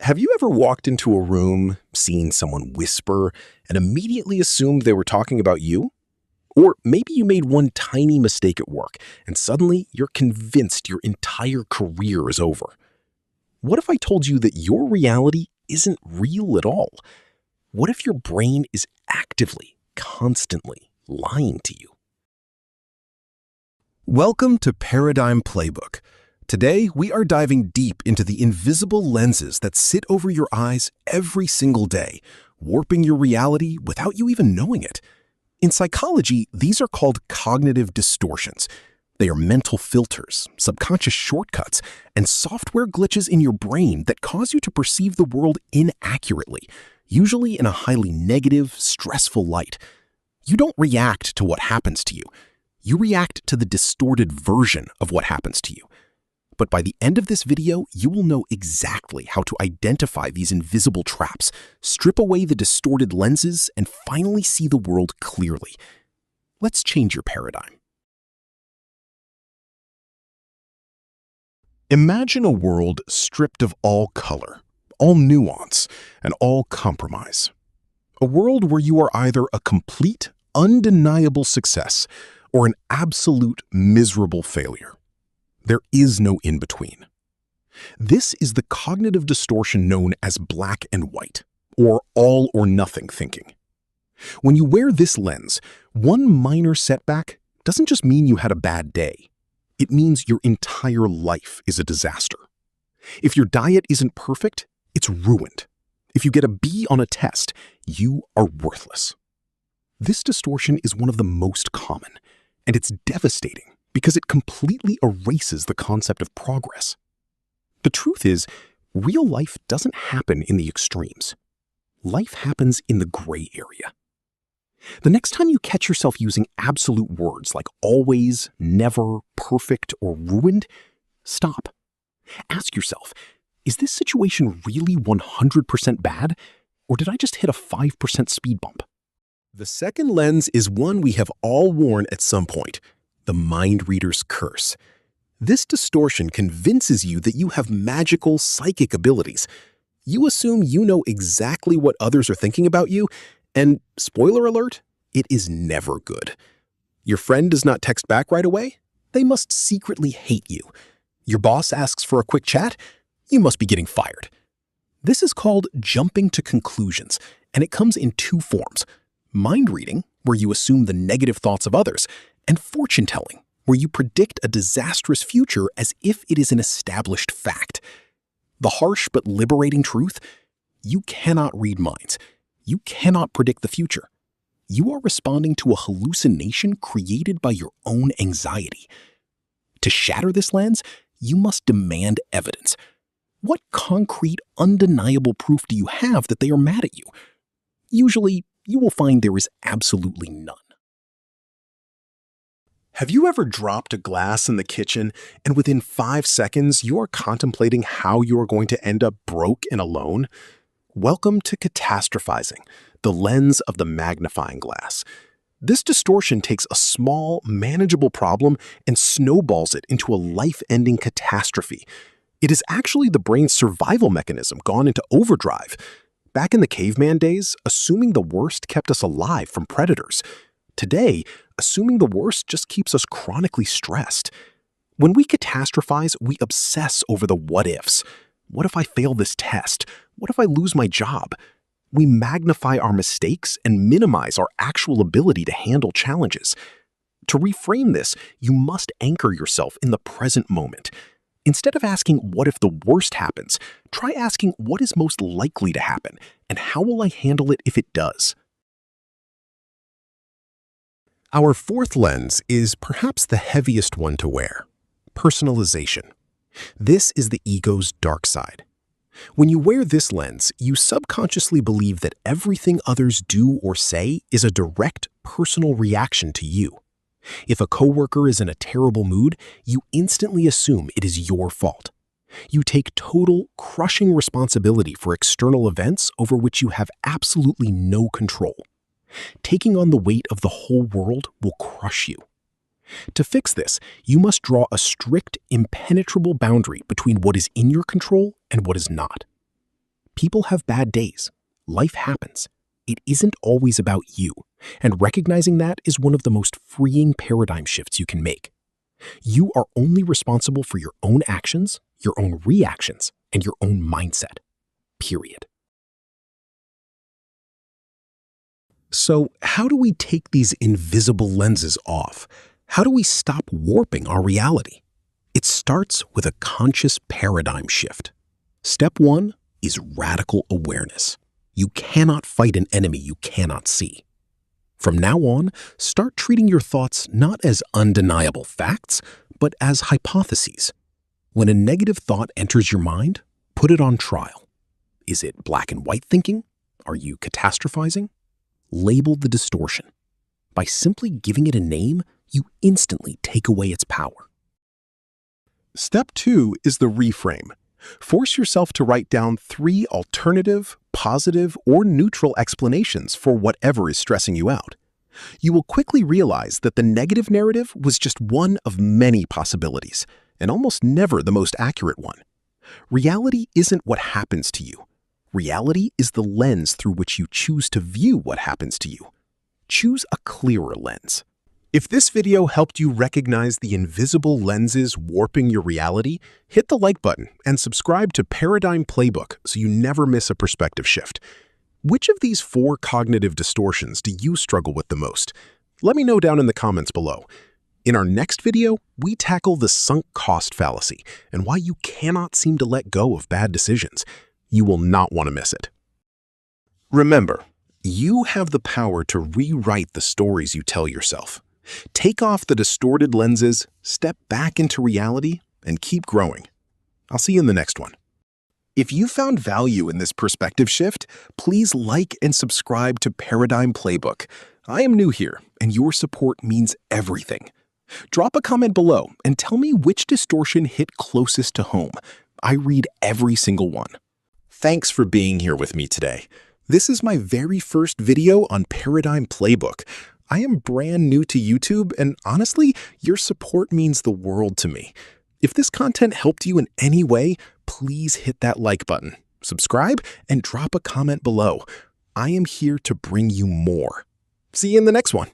Have you ever walked into a room, seen someone whisper, and immediately assumed they were talking about you? Or maybe you made one tiny mistake at work, and suddenly you're convinced your entire career is over. What if I told you that your reality isn't real at all? What if your brain is actively, constantly lying to you? Welcome to Paradigm Playbook. Today, we are diving deep into the invisible lenses that sit over your eyes every single day, warping your reality without you even knowing it. In psychology, these are called cognitive distortions. They are mental filters, subconscious shortcuts, and software glitches in your brain that cause you to perceive the world inaccurately, usually in a highly negative, stressful light. You don't react to what happens to you. You react to the distorted version of what happens to you. But by the end of this video, you will know exactly how to identify these invisible traps, strip away the distorted lenses, and finally see the world clearly. Let's change your paradigm. Imagine a world stripped of all color, all nuance, and all compromise. A world where you are either a complete, undeniable success or an absolute, miserable failure. There is no in-between. This is the cognitive distortion known as black and white, or all or nothing thinking. When you wear this lens, one minor setback doesn't just mean you had a bad day. It means your entire life is a disaster. If your diet isn't perfect, it's ruined. If you get a B on a test, you are worthless. This distortion is one of the most common, and it's devastating because it completely erases the concept of progress. The truth is, real life doesn't happen in the extremes. Life happens in the gray area. The next time you catch yourself using absolute words like always, never, perfect, or ruined, stop. Ask yourself, is this situation really 100% bad, or did I just hit a 5% speed bump? The second lens is one we have all worn at some point. The mind reader's curse. This distortion convinces you that you have magical psychic abilities. You assume you know exactly what others are thinking about you, and spoiler alert, it is never good. Your friend does not text back right away? They must secretly hate you. Your boss asks for a quick chat? You must be getting fired. This is called jumping to conclusions, and it comes in two forms. Mind reading, where you assume the negative thoughts of others, and fortune-telling, where you predict a disastrous future as if it is an established fact. The harsh but liberating truth: you cannot read minds. You cannot predict the future. You are responding to a hallucination created by your own anxiety. To shatter this lens, you must demand evidence. What concrete, undeniable proof do you have that they are mad at you? Usually, you will find there is absolutely none. Have you ever dropped a glass in the kitchen and within 5 seconds you are contemplating how you are going to end up broke and alone? Welcome to Catastrophizing, the lens of the magnifying glass. This distortion takes a small, manageable problem and snowballs it into a life-ending catastrophe. It is actually the brain's survival mechanism gone into overdrive. Back in the caveman days, assuming the worst kept us alive from predators. Today, assuming the worst just keeps us chronically stressed. When we catastrophize, we obsess over the what-ifs. What if I fail this test? What if I lose my job? We magnify our mistakes and minimize our actual ability to handle challenges. To reframe this, you must anchor yourself in the present moment. Instead of asking, what if the worst happens, try asking, what is most likely to happen, and how will I handle it if it does? Our fourth lens is perhaps the heaviest one to wear: personalization. This is the ego's dark side. When you wear this lens, you subconsciously believe that everything others do or say is a direct personal reaction to you. If a coworker is in a terrible mood, you instantly assume it is your fault. You take total, crushing responsibility for external events over which you have absolutely no control. Taking on the weight of the whole world will crush you. To fix this, you must draw a strict, impenetrable boundary between what is in your control and what is not. People have bad days. Life happens. It isn't always about you, and recognizing that is one of the most freeing paradigm shifts you can make. You are only responsible for your own actions, your own reactions, and your own mindset. Period. So, how do we take these invisible lenses off? How do we stop warping our reality? It starts with a conscious paradigm shift. Step 1 is radical awareness. You cannot fight an enemy you cannot see. From now on, start treating your thoughts not as undeniable facts, but as hypotheses. When a negative thought enters your mind, put it on trial. Is it black and white thinking? Are you catastrophizing? Label the distortion. By simply giving it a name, you instantly take away its power. Step 2 is the reframe. Force yourself to write down 3 alternative, positive, or neutral explanations for whatever is stressing you out. You will quickly realize that the negative narrative was just one of many possibilities, and almost never the most accurate one. Reality isn't what happens to you. Reality is the lens through which you choose to view what happens to you. Choose a clearer lens. If this video helped you recognize the invisible lenses warping your reality, hit the like button and subscribe to Paradigm Playbook so you never miss a perspective shift. Which of these 4 cognitive distortions do you struggle with the most? Let me know down in the comments below. In our next video, we tackle the sunk cost fallacy and why you cannot seem to let go of bad decisions. You will not want to miss it. Remember, you have the power to rewrite the stories you tell yourself. Take off the distorted lenses, step back into reality, and keep growing. I'll see you in the next one. If you found value in this perspective shift, please like and subscribe to Paradigm Playbook. I am new here, and your support means everything. Drop a comment below and tell me which distortion hit closest to home. I read every single one. Thanks for being here with me today. This is my very first video on Paradigm Playbook. I am brand new to YouTube, and honestly, your support means the world to me. If this content helped you in any way, please hit that like button, subscribe, and drop a comment below. I am here to bring you more. See you in the next one.